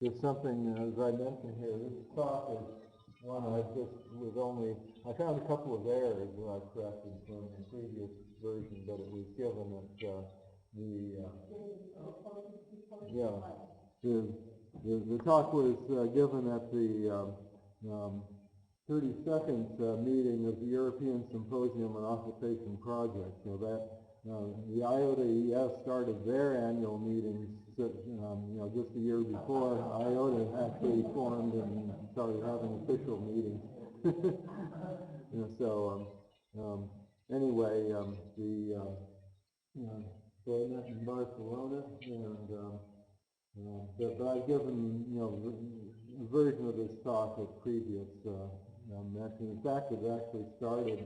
there's something, as I mentioned here, this talk is one I found a couple of errors that I corrected from the previous version, but it was given at the talk was given at the 32nd meeting of the European Symposium on Occupation Projects. So that the IOTA started their annual meetings, just a year before IOTA actually formed and started having official meetings. Anyway, so I met in Barcelona, and but I've given a version of this talk at previous mention. In fact, it actually started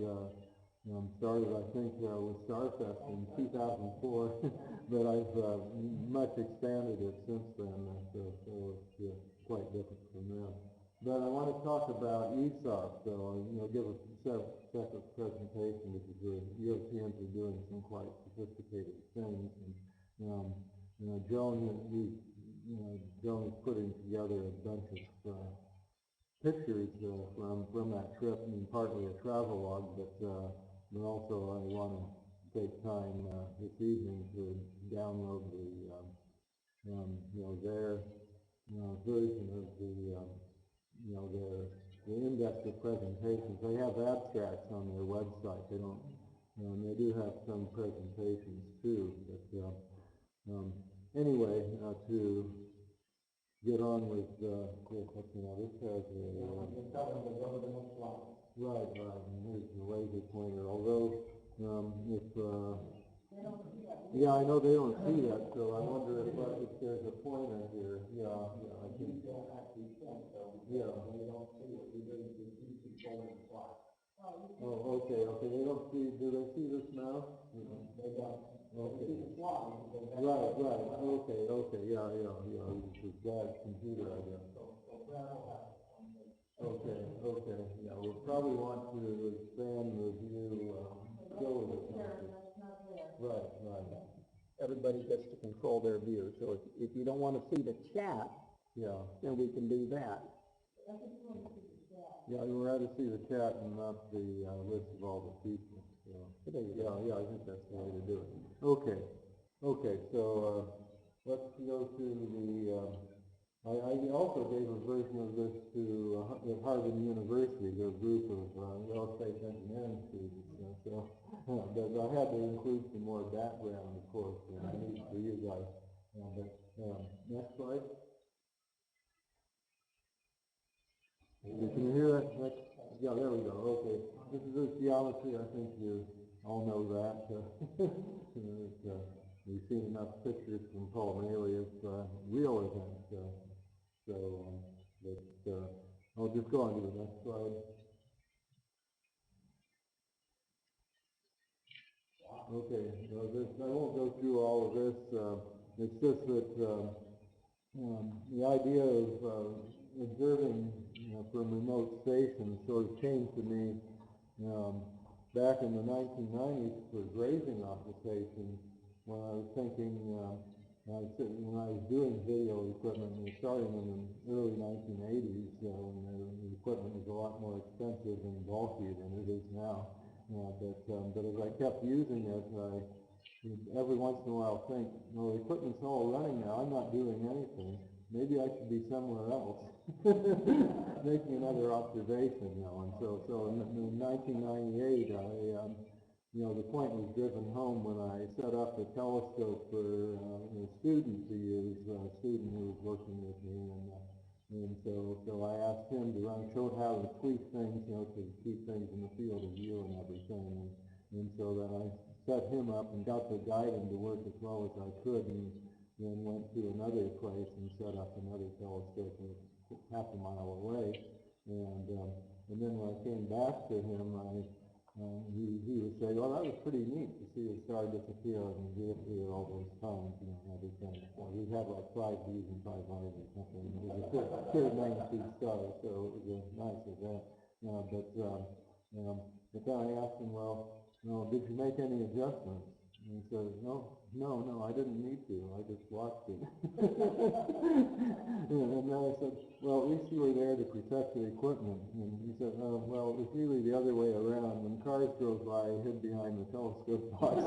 I think with Starfest in 2004, but I've much expanded it since then, so it's quite different from then. But I want to talk about ESOP, so give a separate presentation because the Europeans are doing some quite sophisticated things. And Joan is putting together a bunch of pictures from that trip, and partly a travelogue, but also I want to take time this evening to download their version of the index of presentations. They have abstracts on their website. They don't. They do have some presentations too. But anyway, to get on with this has right. And here's the laser pointer. Although yeah, I know they don't see that, so I wonder if there's a pointer here. Yeah, I think. Yeah. They don't see it. Oh, okay. They don't see. Do they see this now? They don't. Okay. Right. Okay. Yeah. This is Dad's computer, I guess. Okay. Yeah, we'll probably want to expand the view. Right. Everybody gets to control their view. So if you don't want to see the chat, then we can do that. Yeah, you would rather see the chat and not the list of all the people. Yeah, I think that's the way to do it. Okay. So let's go to the. I also gave a version of this to at Harvard University, their group of aerospace engineering students. But I had to include some more background, of course, for you guys. Next slide. Can you hear it? Yeah, there we go. Okay. This is Earth geometry. I think you all know that. We've seen enough pictures from Paul Maley of real events. I'll just go on to the next slide. Okay, I won't go through all of this. It's just that the idea of observing from remote stations sort of came to me back in the 1990s for grazing occupations when I was thinking, when I was doing video equipment, starting in the early 1980s, when the equipment was a lot more expensive and bulky than it is now. But as I kept using it, I every once in a while think, well, the equipment's all running now, I'm not doing anything. Maybe I should be somewhere else. Making another observation now. And so in 1998, the point was driven home when I set up a telescope for a student to use, a student who was working with me, and so I asked him to show how to tweak things, to keep things in the field of view and everything, and so then I set him up and got to guide him to work as well as I could, and then went to another place and set up another telescope half a mile away, and then when I came back to him, he would say, well, that was pretty neat to see a star disappear and reappear all those times, and everything. We had like 5 Ds and 5 Is or something. It was a clear 9-feet star, so it was a nice event. But then I asked him, well, did you make any adjustments? And he said, no, No, I didn't need to. I just watched it. And then I said, well, at least you were there to protect the equipment. And he said, oh, well, it's really the other way around. When cars drove by, I hid behind the telescope box.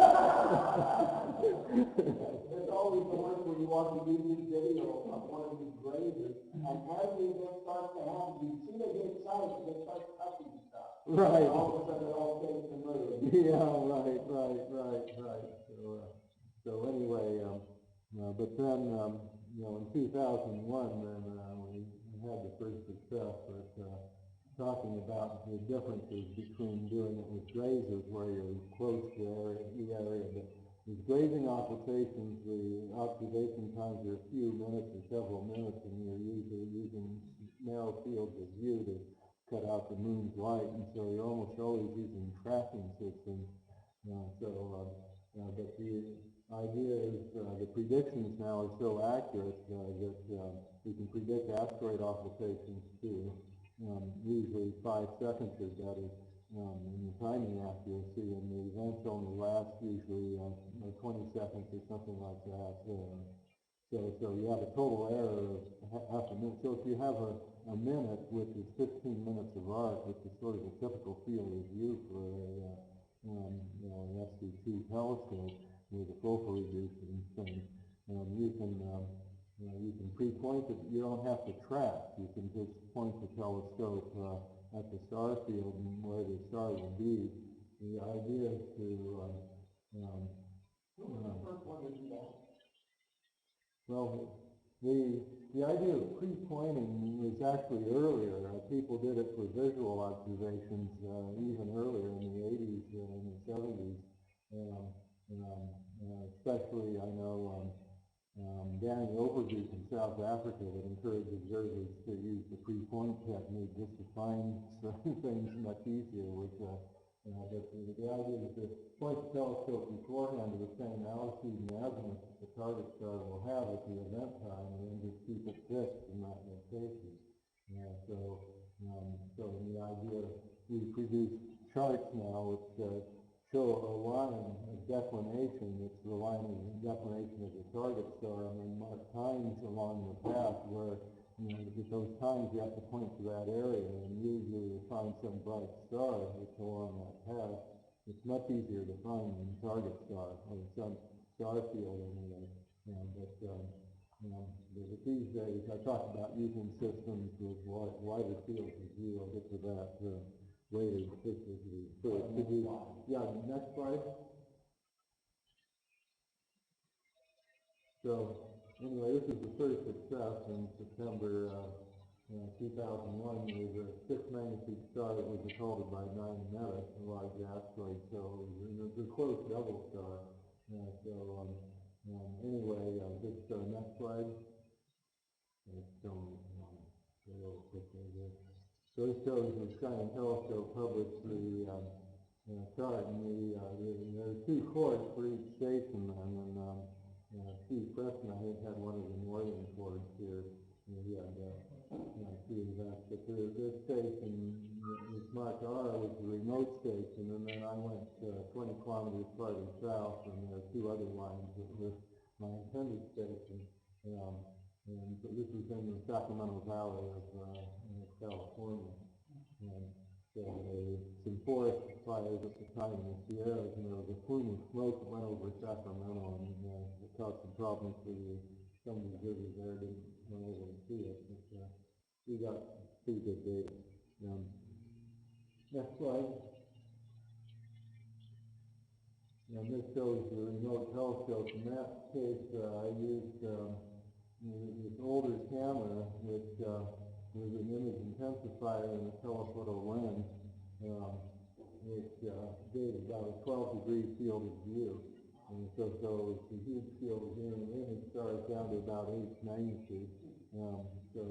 It's always the worst when you watch a YouTube video of one of these grazers, and as the event starts to happen, you see they get excited because they start touching stuff. Right. And all of a sudden, they're all taking the move. Yeah, right. So anyway, but then, in 2001, then we had the first success with talking about the differences between doing it with grazers where you're close to the area. But with grazing occultations, the observation times are a few minutes or several minutes, and you're usually using narrow fields of view to cut out the moon's light, and so you're almost always using tracking systems. But the idea is the predictions now are so accurate that we can predict asteroid occultations to usually 5 seconds or better in the timing accuracy, and the events only last usually 20 seconds or something like that. So you have a total error of half a minute. So if you have a minute, which is 15 minutes of arc, which is sort of a typical field of view for an SC2 telescope with a focal reducing thing, you can pre-point it. You don't have to track. You can just point the telescope at the star field and where the star will be. The idea is to Who was the first one to do that? well, the idea of pre-pointing was actually earlier. People did it for visual observations even earlier in the 80s and the 70s. Especially, I know Danny Overby from South Africa that encouraged observers to use the pre-point technique just to find certain things much easier. But the idea is to point the telescope beforehand to the same altitude and azimuth that the target star will have at the event time, and then just keep it fixed in that location. So the idea, we produce charts now which show a line of declination. It's the line of declination of the target star, and then mark times along the path where, with those times you have to point to that area, and usually you find some bright star that's along that path. It's much easier to find than target star, or some star field anyway. But these days, I talk about using systems with wider fields of view. I'll get to that later. Yeah, next slide. So anyway, this is the first success in September 2001. There was a 6 magnitude star that was occulted by 9 Meta, a large asteroid. So it was a close double star. Anyway, just next slide. So this shows the Sky and Telescope published the chart, and there are 2 chords for each station, and then Steve Preston, I think, had one of the northern chords here. He had 2 events, but this station, this Mark R, was the remote station, and then I went 20 kilometers farther south, and there are 2 other lines that were my intended station. And so this was in the Sacramento Valley of California. And so there were some forest fires at the time in the Sierras, and there was a plume of smoke that went over Sacramento, and it caused some problems for some of the visitors there didn't want able to see it. But we got pretty good data. Next slide. And this shows the remote telescope. In that case, I used this older camera, which was an image intensifier and a telephoto lens, which gave about a 12-degree field of view. And so it's a huge field of view, and the image stars down to about 8 magnitude. So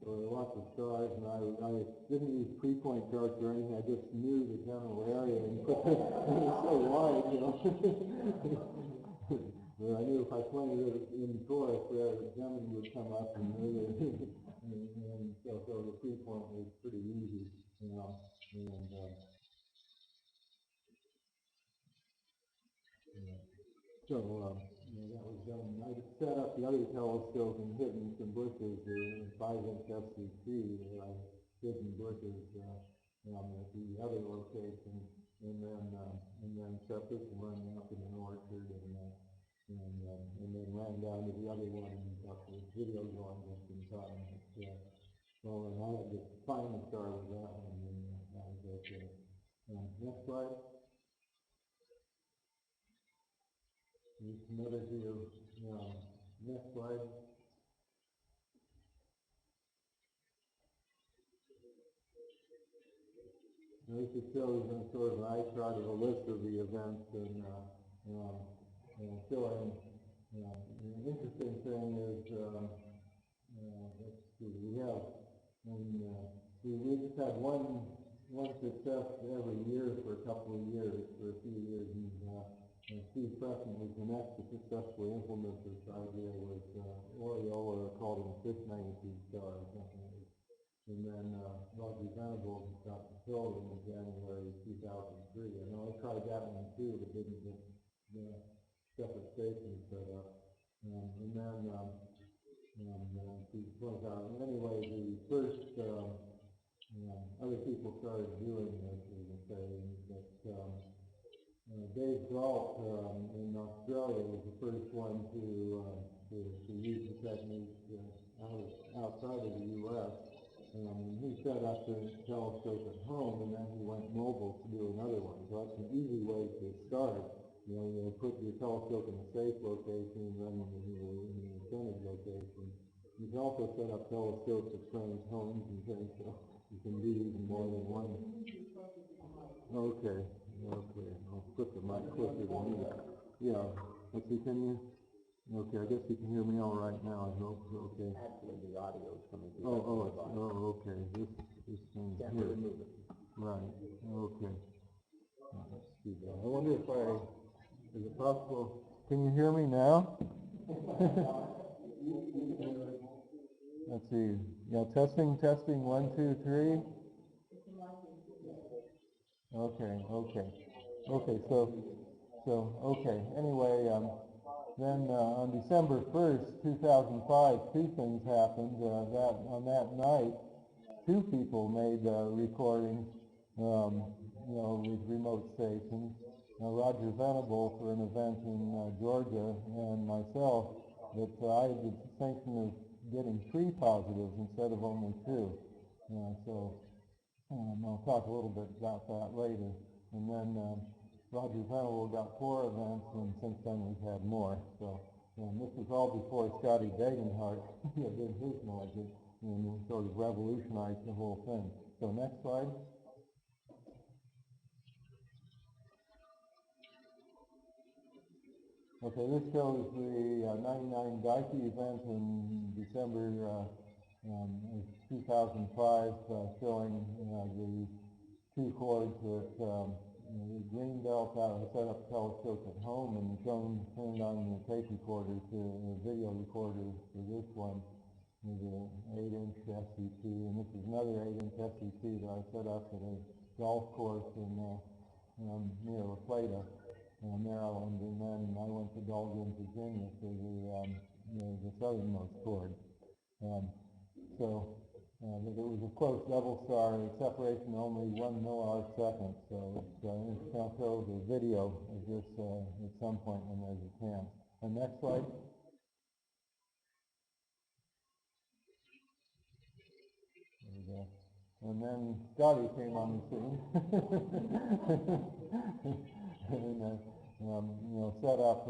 there were lots of stars, and I didn't use pre-point charts or anything. I just knew the general area, and it was so wide, But I knew if I pointed it in forest there, the Gemini would come up and move it. and so the pre-point was pretty easy, So, that was done. I set up the other telescope and hidden some bushes, 5-inch FCC, hidden bushes, at the other location, and then set this one up in an orchard, and then ran down to the other one and got the video going just in time. So, and I had to finally start with that one, and that was okay. Next slide. Here's another view. Next slide. This just shows sort of an eye chart of a list of the events, and showing. The interesting thing is, let's see, we just had one success every year for a couple of years, for a few years, and Steve Preston was the next to successfully implement this idea with Oriola, called it a fish magnitude star or something. And then Roger Venable got the fill in January 2003. I know I tried that one too, but didn't get the separate stations set up. And then he points out, anyway, the first other people started doing this, as I say, but Dave Galt in Australia was the first one to use the technique outside of the U.S. And he set up the telescope at home, and then he went mobile to do another one. So that's an easy way to start. You put your telescope in a safe location, and then in the intended location. You can also set up telescopes at friends' homes and things, so you can do even more than one. Okay. I'll put the mic closer to me. Yeah. Let's see, can you? Okay, I guess you can hear me all right now, I hope. Okay. Actually, the audio is coming through. Okay. This thing here. Right. Okay. Let's see that. I wonder if is it possible? Can you hear me now? Let's see. Yeah, testing. 1, 2, 3. Okay. So anyway, then on December 1st, 2005, two things happened. On that night, two people made recordings, with remote stations. Roger Venable for an event in Georgia, and myself, that I had the distinction of getting 3 positives instead of only 2. I'll talk a little bit about that later. And then Roger Venable got 4 events, and since then we've had more. So this was all before Scotty Dagenhart did his magic and sort of revolutionized the whole thing. So next slide. Okay, this shows the 99 Geikie event in December 2005, showing the 2 chords that the green belt. I set up a telescope at home and turned on the tape recorder to a video recorder for this one with an 8-inch FCC, and this is another 8-inch FCC that I set up at a golf course near La Plata, Maryland, and then I went to Dahlgren, Virginia for the southernmost chord. It was a close double star, separation only 1 millisecond, so I'll show the video of this at some point when there's a chance. And next slide. There we go. And then Scotty came on the scene and set up.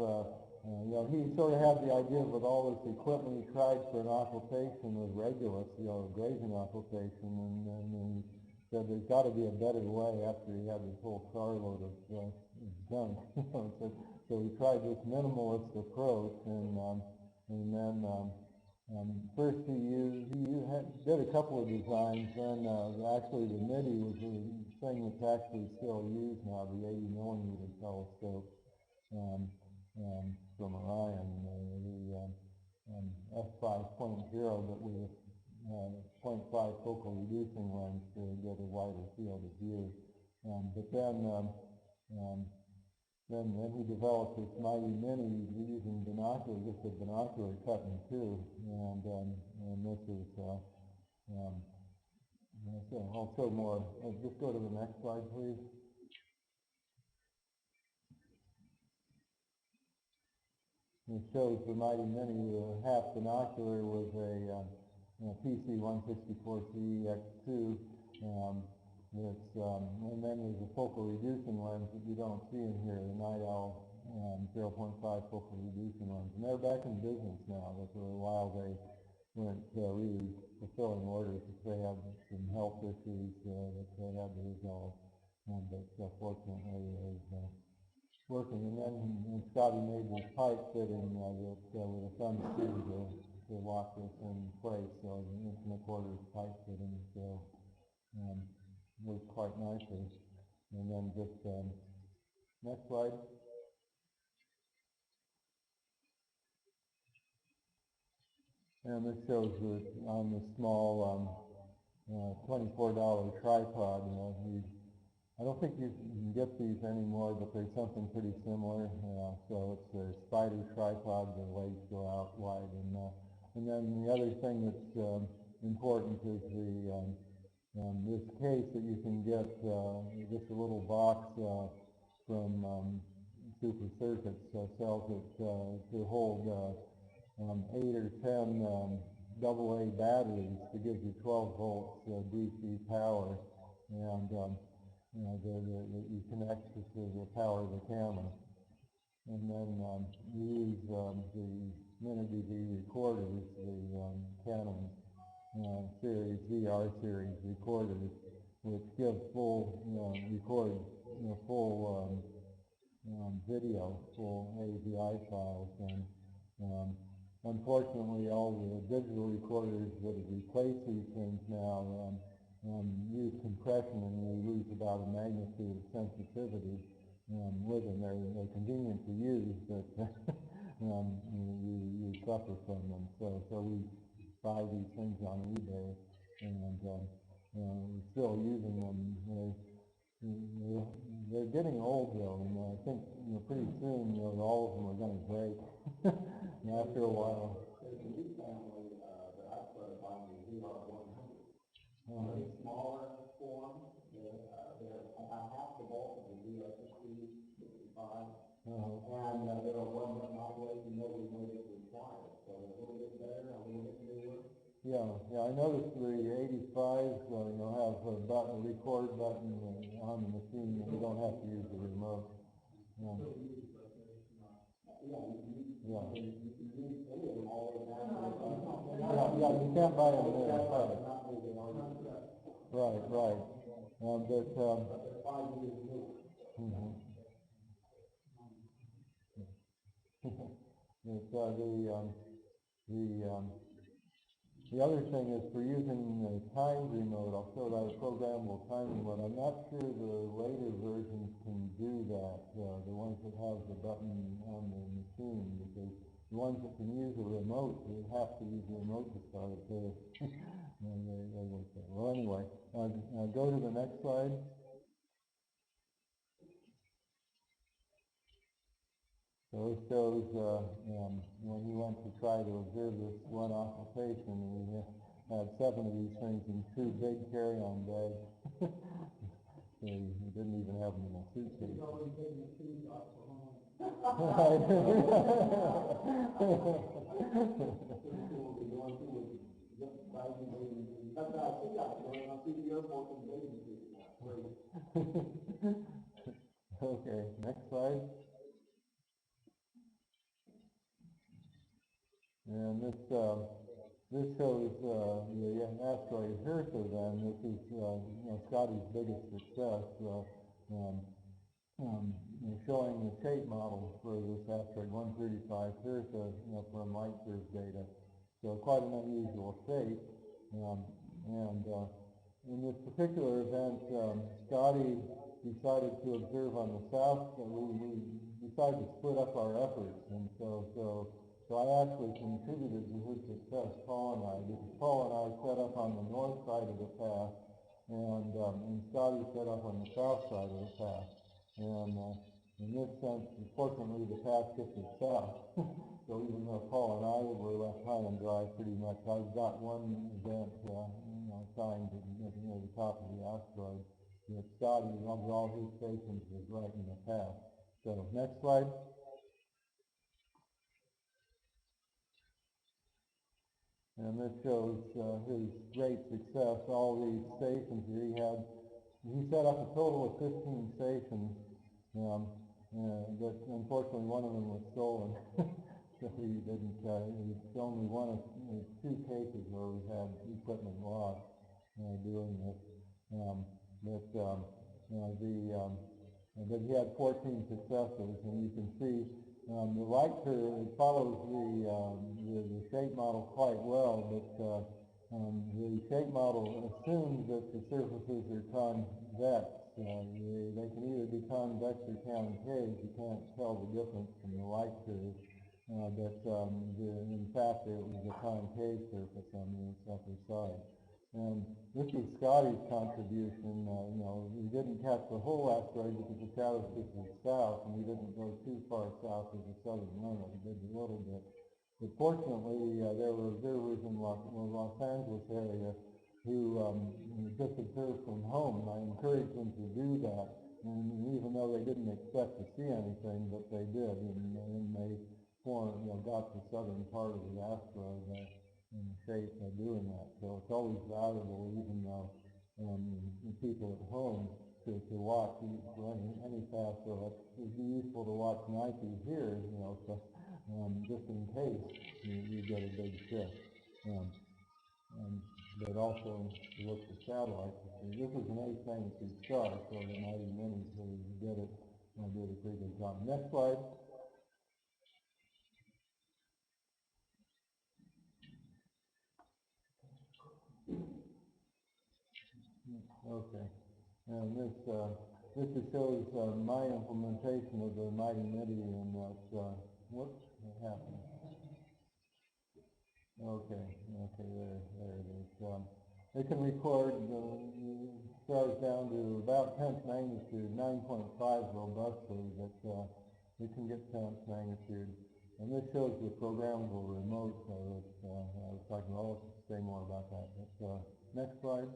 He sort of had the idea with all this equipment. He tried for an occultation with Regulus, grazing occultation, and he said there's got to be a better way after he had this whole carload of junk. So he tried this minimalist approach, and then first he did a couple of designs. Then actually the MIDI was the thing that's actually still used now, the 80 millimeter telescope. From Orion, the f5.0, but with a 0.5 focal reducing lens to get a wider field of view. But then then he developed this mighty mini using binocular, just a binocular cut in two, and this is, so I'll show more. Just go to the next slide, please. It shows the mighty mini half binocular with a PC-164C X2. And then there's a focal reducing lens that you don't see in here, the Night Owl 0.5 focal reducing lens. And they're back in business now, but for a while they weren't really fulfilling orders because they had some health issues that they had to resolve. But fortunately, they're working. And then Scotty made this pipe fitting with a thumb screw to lock this in place, so an inch and a quarter pipe fitting. So works quite nicely. And then just next slide. And this shows that on the small $24 tripod. I don't think you can get these anymore, but there's something pretty similar. So it's a spider tripod. The legs go out wide, and then the other thing that's important is this case that you can get, just a little box from Super Circuits sells it to hold 8 or 10 AA batteries to give you 12 volts DC power, and you connect to the power of the camera. And then you use the mini-DV recorders, the Canon series, VR series recorders, which give full, record, full video, full AVI files. And unfortunately, all the digital recorders that have replaced these things now use compression, and you lose about a magnitude of sensitivity with them. They're convenient to use, but you suffer from them. So we buy these things on eBay, and we're still using them. They're getting old though, and I think pretty soon all of them are going to break after a while. There's a new family that I started buying, the VR100. Very smaller form. They're about half the bulk of the VR65. And they're a one-button operation. Nobody made it required. So they're a little bit better, a little bit newer. Yeah, I noticed the 85s have a record button on the machine, and you don't have to use the remote. Yeah, you can't buy them there. Right. The other thing is for using the timed remote. I'll show that a programmable time remote. I'm not sure the later versions can do that, the ones that have the button on the machine, because the ones that can use a remote, they have to use the remote to start it too. They work there. Well, anyway, go to the next slide. So this shows when he went to try to observe this one occultation, and we had 7 of these things in 2 big carry-on bags. So he didn't even have them in a suitcase. He's already taking the shoes off for home. Okay, next slide. And this shows the asteroid IOTA. Then this is Scotty's biggest success, showing the shape model for this asteroid 135 IOTA from light curve data. So quite an unusual shape. And in this particular event, Scotty decided to observe on the south. We decided to split up our efforts, and so I actually contributed to his success, Paul and I, because Paul and I set up on the north side of the path, and Scotty set up on the south side of the path. And in this sense, unfortunately, the path shifted south. So even though Paul and I were left high and dry pretty much, I've got one event, signed near the top of the asteroid that Scotty, of all his stations, was right in the path. So next slide. And this shows his great success. All these stations that he set up a total of 15 stations, but unfortunately one of them was stolen. So he didn't, it's only one of two cases where we had equipment lost doing this. But he had 14 successes, and you can see the light curve, it follows the shape model quite well, but the shape model assumes that the surfaces are convex. They can either be convex or concave. You can't tell the difference from the light curve. In fact, it was a concave surface on the upper side. And this is Scotty's contribution. We didn't catch the whole asteroid because the shadow shifted south, and we didn't go too far south of the southern limit. We did a little bit. But fortunately, there were observers in the Los Angeles area who just observed from home, and I encouraged them to do that. And even though they didn't expect to see anything, but they did, and they got the southern part of the asteroid in the shape of doing that. So it's always valuable, even though people at home, to watch any path. So it'd be useful to watch Nike here, so, just in case you get a big shift. But also to look for satellites. This is an 8 magnitude star, so the mighty minis really did it. Did a pretty good job. Next slide. Okay, and this just shows my implementation of the mighty MIDI, and whoops, what happened? Okay, there it is. It can record stars down to about 10th magnitude, 9.5 robustly, but it can get 10th magnitude. And this shows the programmable remote, so I was talking about, I'll say more about that. But, next slide.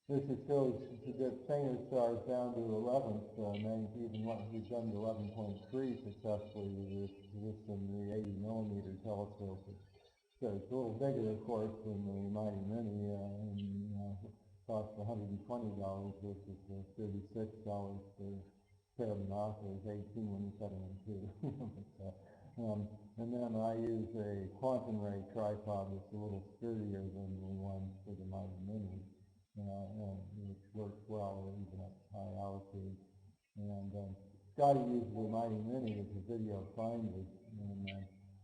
This just shows to get fainter stars down to 11th magnitude, even what we've done to 11.3 successfully with this in the 80 millimeter telescope. So it's a little bigger, of course, than the Mighty Mini, and costs $120 versus $36 for pair of binoculars, 18 when you cut them in two. And then I use a quantum ray tripod that's a little sturdier than the one for the Mighty Mini. Which works well even at high altitude. And Scotty uses the Mighty Mini as a video finder, and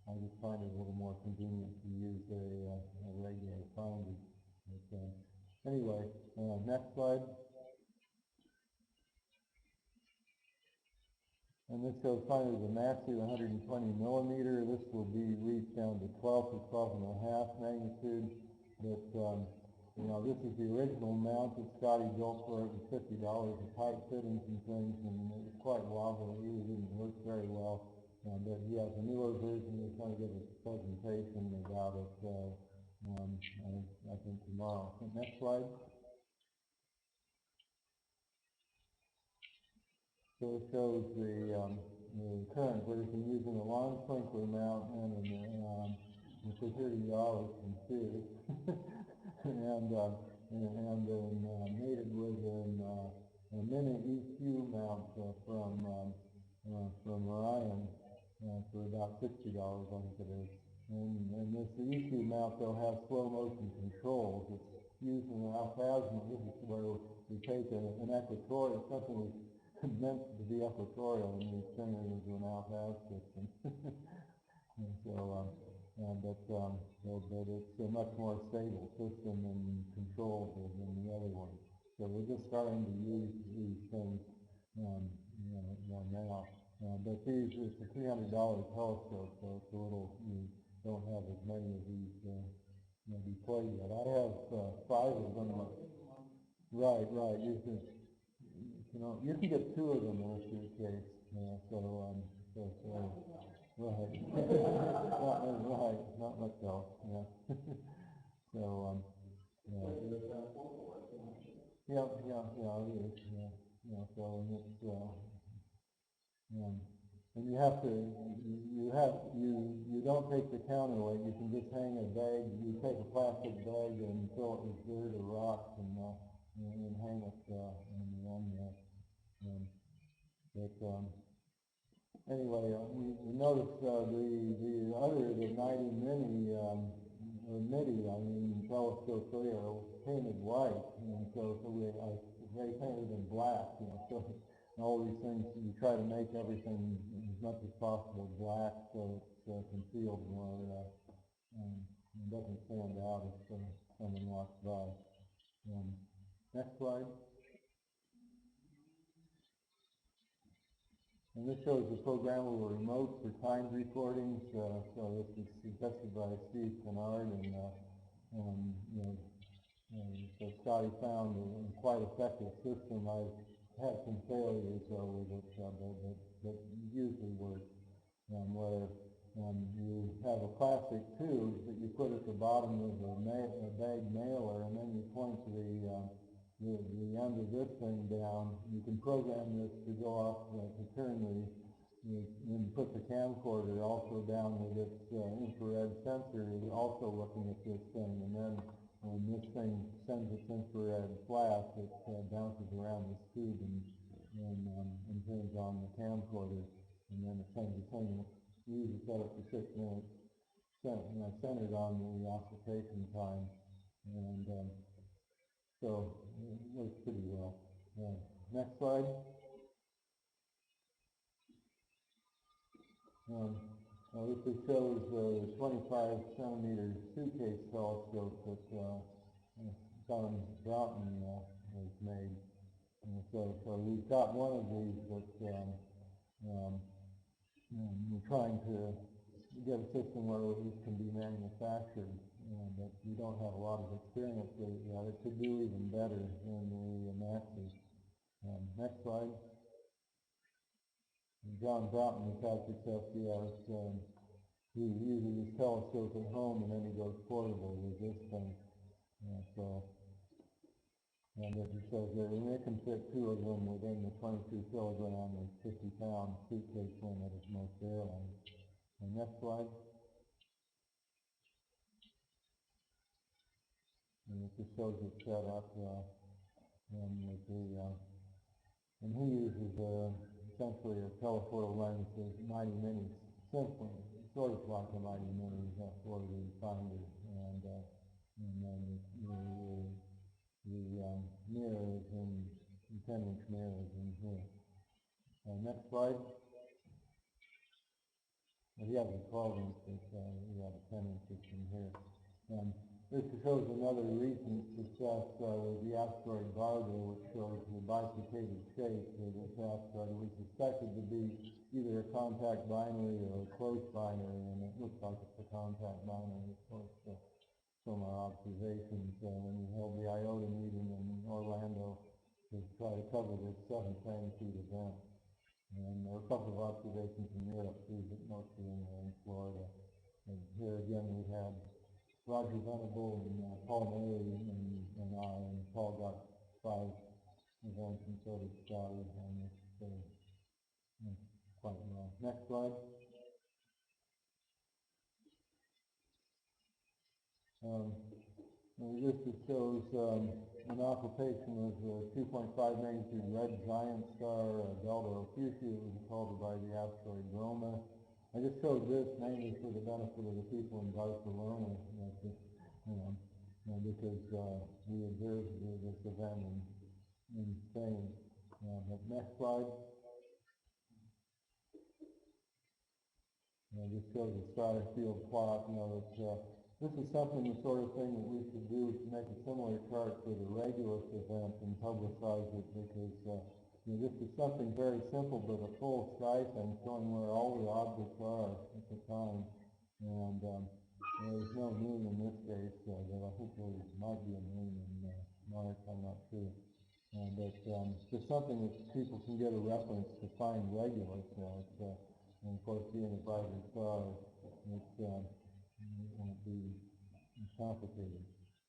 I just find it a little more convenient to use a regular finder. But, anyway, next slide. And this shows finally the massive 120 millimeter. This will be reached down to 12 to 12.5 magnitude. But this is the original mount that Scotty built for it, was $50 with pipe fittings and things, and it was quite wobbly. It really didn't work very well. But he has a newer version. He's going to give a presentation about it, I think tomorrow. Next slide. So it shows the current version using a long sprinkler mount and for $30 from Sears. and mated with a mini EQ mount from Orion for about $60, I think it is. And this EQ mount, they'll have slow motion controls. It's using an alphasma. This is where we take an equatorial, something that's meant to be equatorial, and we turn it into an alphas system. And so, but it's a much more stable system and control than the other one. So we're just starting to use these things now. But it's a $300 telescope, so it's a little, you don't have as many of these deployed yet. I have 5 of them. Right, right. You can get two of them in a suitcase. Yeah, right. Right, not much else. Yeah. So yeah. Yeah, it is. Yeah, so and it's and you don't take the counterweight. You can just hang a bag. You take a plastic bag and fill it with dirt or rocks and hang it in the end. But anyway, we noticed the 90 mini or MIDI, telescope there was painted white, and so they painted in black, so all these things, you try to make everything as much as possible black so it's concealed more, and doesn't stand out if someone walks by. Next slide. And this shows the programmable remote for timed recordings. So this is suggested by Steve Kennard, so Scotty found a quite effective system. I've had some failures with it, but usually works. Where you have a plastic tube that you put at the bottom of a bag mailer, and then you point the end of this thing down. You can program this to go off to turn and put the camcorder also down with its infrared sensor, also looking at this thing, and then when this thing sends its infrared flash, it bounces around this tube and turns on the camcorder, and then it sends the signal. We usually set it for 6 minutes, centered on the occultation time, and so it works pretty well. Next slide. This just shows the 25 centimeter suitcase telescope that Dunham has made. So we've got one of these, but we're trying to get a system where these can be manufactured, but we don't have a lot of experience with it yet. It could do even better than the Maxes. Next slide. John Broughton has had success. He uses his telescope at home, and then he goes portable with this thing. And as it says there, and it can fit two of them within the 22 kilogram or 50-pound suitcase limit of most airlines. And next slide. And it just shows it set up, and he uses essentially a telephoto lens of 90 mini, simply, sort of like a 90 mini for the finder, and then the mirror is in, the 10-inch mirror is in here. Next slide. Well, he has a 12-inch, but we have a 10-inch in here. This shows another recent success with the asteroid Bargo, which shows the bifurcated shape of this asteroid. It was suspected to be either a contact binary or a close binary, and it looks like it's a contact binary, of course, from our observations. When we held the IOTA meeting in Orlando to try to cover this 7 magnitude event. And there were a couple of observations in Europe too, but mostly in Florida. And here again we had Roger Venable and Paul Mary and I, and Paul got 5 events, and so did Scotty on this, so quite well. Next slide. This just shows an occultation of the 2.5 magnitude red giant star, Delta Ophiuchi. It was called by the asteroid Roma. I just showed this mainly for the benefit of the people in Barcelona, because we observed this event in Spain. But next slide. This shows a star field plot. This is something, the sort of thing that we should do to make a similar chart for the Regulus event and publicize it, because this is something very simple, but a full sky thing showing where all the objects are at the time. And there's no moon in this case, though I think there might be a moon in mark, I'm not sure. But just something that people can get a reference to find regular. And of course, being a brighter star, it won't be complicated.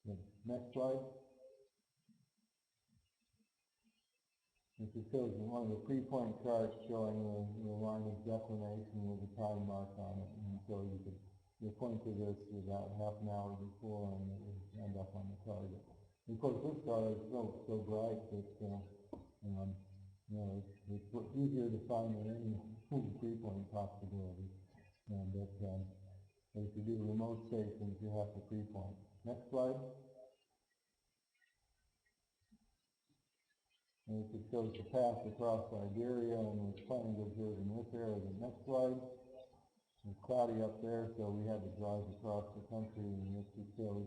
Good. Next slide. This shows one of the 3-point charts showing the line of declination with a time mark on it. And so you point to this about half an hour before and it would end up on the target. Of course, this star is so bright that it's easier to find than any 3-point possibility. But if you do remote stations, you have to 3-point. Next slide. And it shows the path across Siberia, and we're planning to observe in this area. The next slide. It's cloudy up there, so we had to drive across the country, and this shows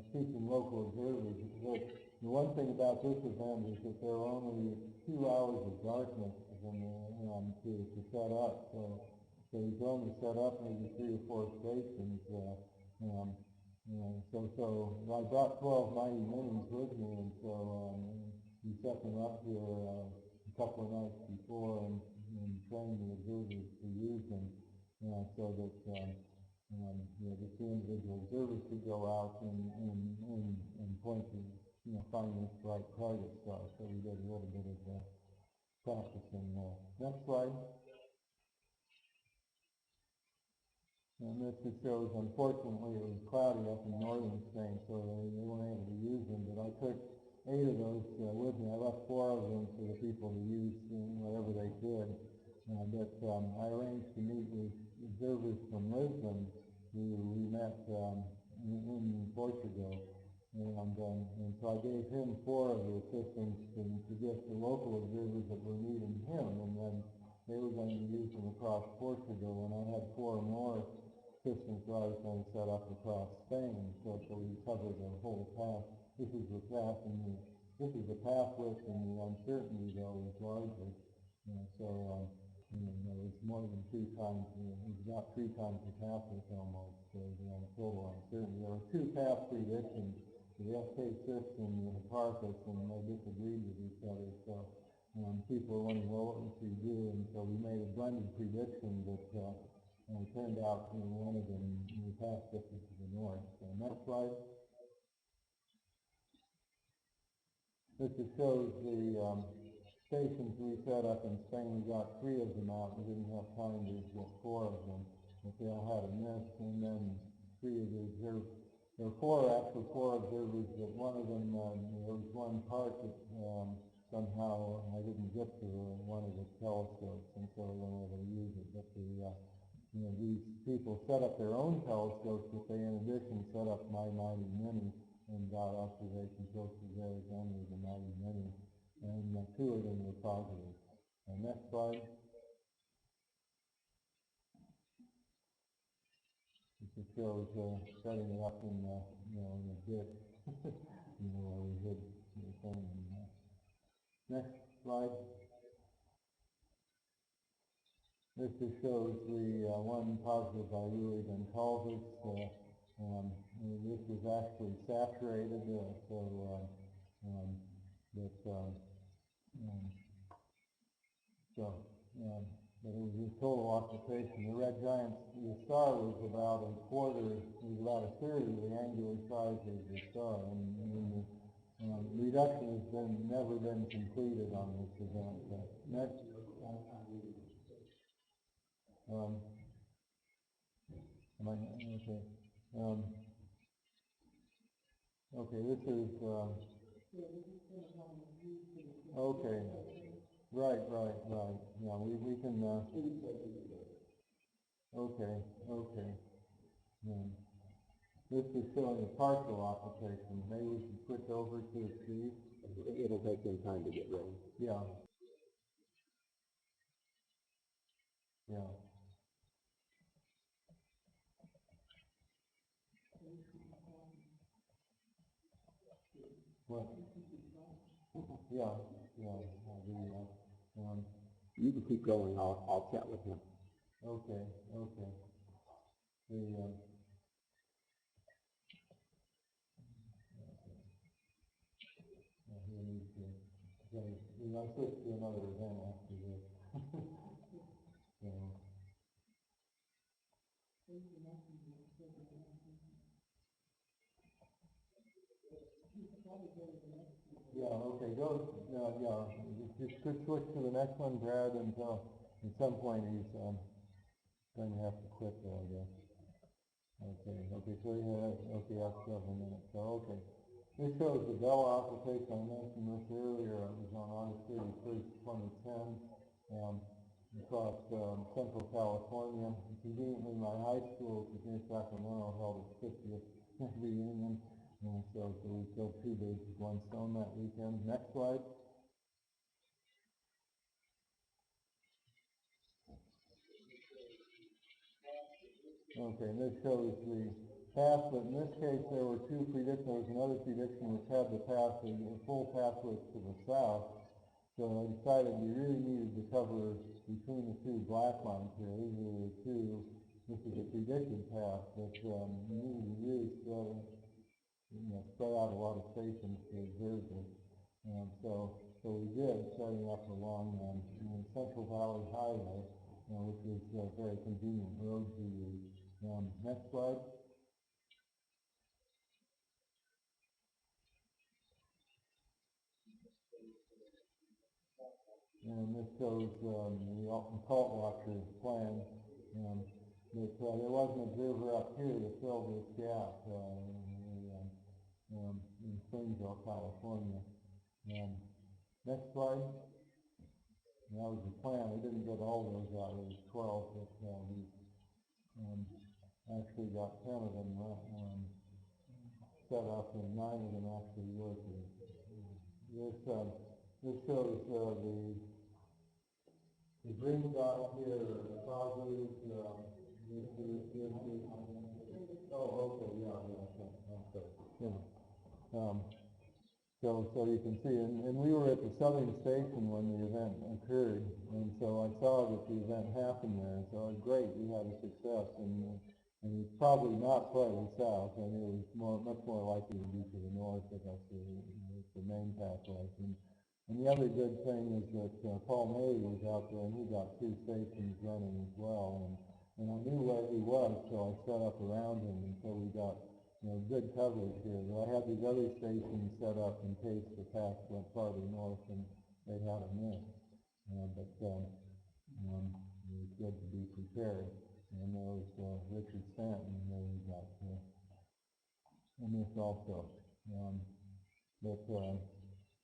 speaking local observers. The one thing about this event is that there are only 2 hours of darkness to set up. So you can only set up maybe 3 or 4 stations. So I brought 12 90 minis with me, and so we set them up here a couple of nights before and trained the observers to use them so that just the individual observers could go out and point to find this bright target star. So we did a little bit of practicing there. Next slide. And this just shows, unfortunately, it was cloudy up in northern Spain, so they weren't able to use them, but I took 8 of those with me. I left 4 of them for the people to use whatever they could. But I arranged to meet with observers from Lisbon who we met in Portugal. And so I gave him 4 of the assistants to get the local observers that were meeting him, and then they were going to use them across Portugal, and I had 4 more systems that I was going to set up across Spain, so we covered the whole path. This is the path, and this is the path width, and the uncertainty though is larger. It's more than 3 times. It's about 3 times the path width almost. So the total uncertainty. There were 2 path predictions, the FK6 and the Hipparchus, and they disagreed with each other. So people were wondering, well, what should we do? And so we made a blended prediction that turned out one of them, the path shifted to the north. So next slide. This just shows the stations we set up in Spain. We got 3 of them out. We didn't have time to get 4 of them, but they all had a miss. And then 3 of the observers. There were 4 observers, but one of them, there was one part that somehow I didn't get to one of the telescopes, and so I wasn't able to use it. But these people set up their own telescopes, but they in addition set up my 90 mini and got observations close to there again with the 90 mini, and 2 of them were positive. Next slide. This shows setting it up in in a ditch, where we hid the thing. Next slide. This just shows the one positive by Louis Goncalves. This was actually saturated, but it was a total occultation. The red giant, the star was about a third of the angular size of the star, and the reduction has never been completed on this event. Next. Okay, this is, okay, right, yeah, we can, okay, this is showing a partial occultation. Maybe we should switch over to Steve. It'll take some time to get ready. Yeah. What? Yeah. You can keep going. I'll chat with him. Okay. Okay, I'll switch to another event after this. So. Yeah, okay, just could switch to the next one, Brad, until at some point he's going to have to quit there, I guess. Okay, so okay, after several minutes, so okay. This shows the Bell occultation. I mentioned this earlier. It was on August 31st, 2010, across Central California. Conveniently, my high school, which is near Sacramento, held its 50th reunion. And so we killed 2 birds with 1 stone that weekend. Next slide. Okay, and this shows the path, but in this case there were 2 predictions. There was another prediction which had the path, the full path was to the south. So I decided we really needed to cover between the 2 black lines here. These are the 2, this is a predicted path, but we needed to really spread out a lot of stations to observe this. So we did, setting up along Central Valley Highway, which was a very convenient road to use. Next slide. And this shows the occult watcher's plan. That there was an observer up here to fill this gap in Springville, California. Next slide. And that was the plan. We didn't get all those out. There was 12, but we actually got 10 of them set up, and 9 of them actually worked. This shows the green dot here, the positive. Oh, okay, yeah. So you can see, and we were at the southern station when the event occurred, and so I saw that the event happened there, so it was great, we had a success, and it's probably not quite south. I mean, it was much more likely to be to the north, if that's the main pathway. And the other good thing is that Paul May was out there, and he got 2 stations running as well, and I knew where he was, so I set up around him, and so we got good coverage here. But I had these other stations set up in case the path went farther north and they had a miss. But it was good to be prepared. And there was Richard Stanton, and then we got a miss also. But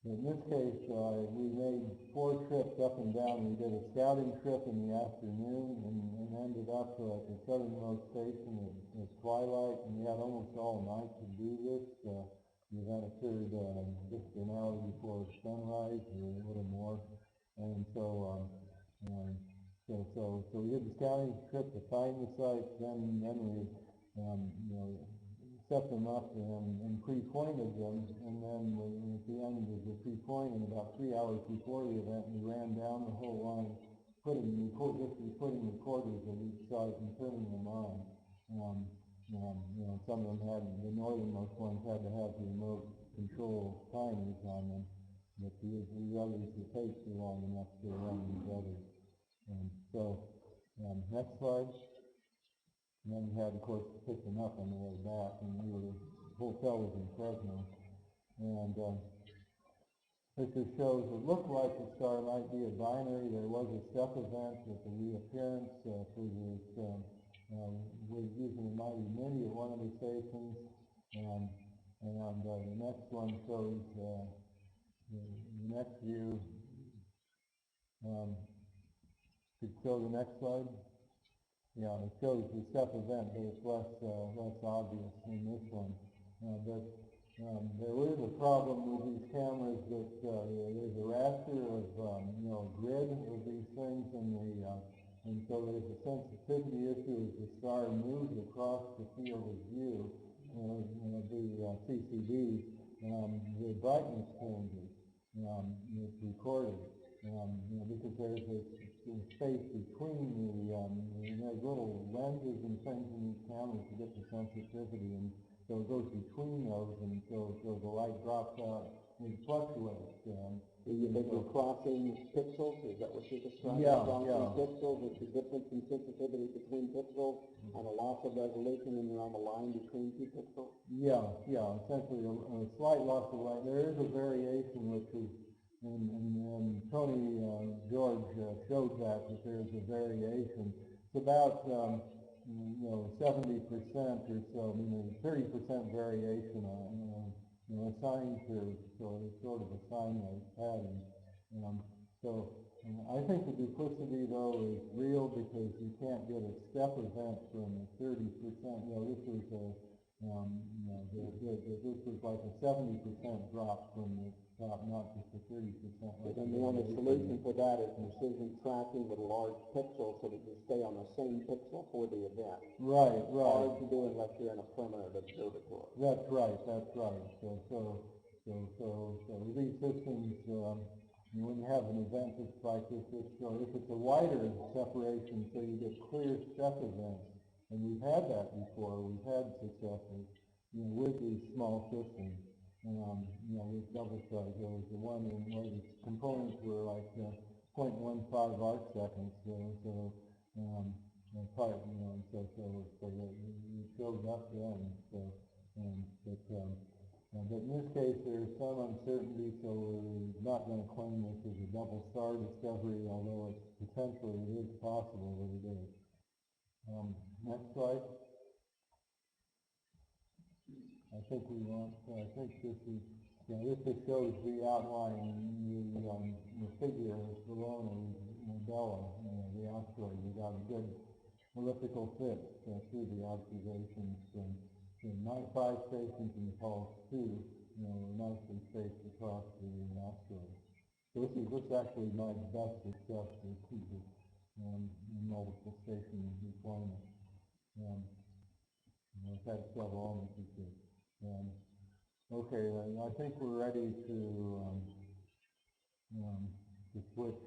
in this case, we made 4 trips up and down. We did a scouting trip in the afternoon and ended up at the southernmost station at twilight, and we had almost all night to do this. The event occurred just an hour before sunrise, or a little more. And so we did the scouting trip to find the sites, then we set them up and pre-pointed them, and then at the end of the pre-pointing, about 3 hours before the event, we ran down the whole line, putting recorders at each site and turning them on. Some of them had, the northernmost ones had to have the remote control timers on them, but the others would take too long enough to run these others. Next slide. And then we had, of course, to pick them up on the way back, and the hotel was in Fresno. And this just shows, it looked like the star might be a binary. There was a step event with the reappearance for this, was using a mighty mini at one of the stations. And the next one shows, the next view, could show the next slide. Yeah, it shows the step event, but it's less obvious in this one. But there is a problem with these cameras that there's a raster of grid of these things, and so there's a sensitivity issue as the star moves across the field of view. The CCD, the brightness changes. It's recorded. Because there's a space between there's little lenses and things in these cameras to get the sensitivity, and so it goes between those, and so the light drops out and fluctuates. You think we're crossing pixels? Is that what you're describing? Yeah, crossing yeah. pixels, it's the difference in sensitivity between pixels and a loss of resolution when you're on the line between two pixels? Yeah, essentially a slight loss of light. There is a variation which is, and Tony George showed that there's a variation. It's about 70% or so, 30% variation on a sine curve, so it's sort of a sine-like pattern. I think the duplicity though is real because you can't get a step event from 30%. This was this was like a 70% drop from the top, not just a 30%. And the only solution for that is precision tracking with large pixels so that you stay on the same pixel for the event. Right. Hard to do unless you're in a perimeter observatory. That's right. So these systems, when you have an event that's like this, if it's a wider separation, so you get clear step events, and we've had that before. We've had successes, with these small systems. With double stars, there was the one where the components were like 0.15 arc seconds. So it shows up then. But in this case, there's some uncertainty, so we're not going to claim this as a double star discovery, although it's potentially it is possible that it is. Next slide. I think this is, this just shows the outline, the figure of Corona Modella, the asteroid. We got a good elliptical fit through the observations. And 5 stations in Pulse 2, nicely spaced across the asteroid. So this is actually my best success with in multiple station deployment. I've had several almost. Okay, I think we're ready to switch.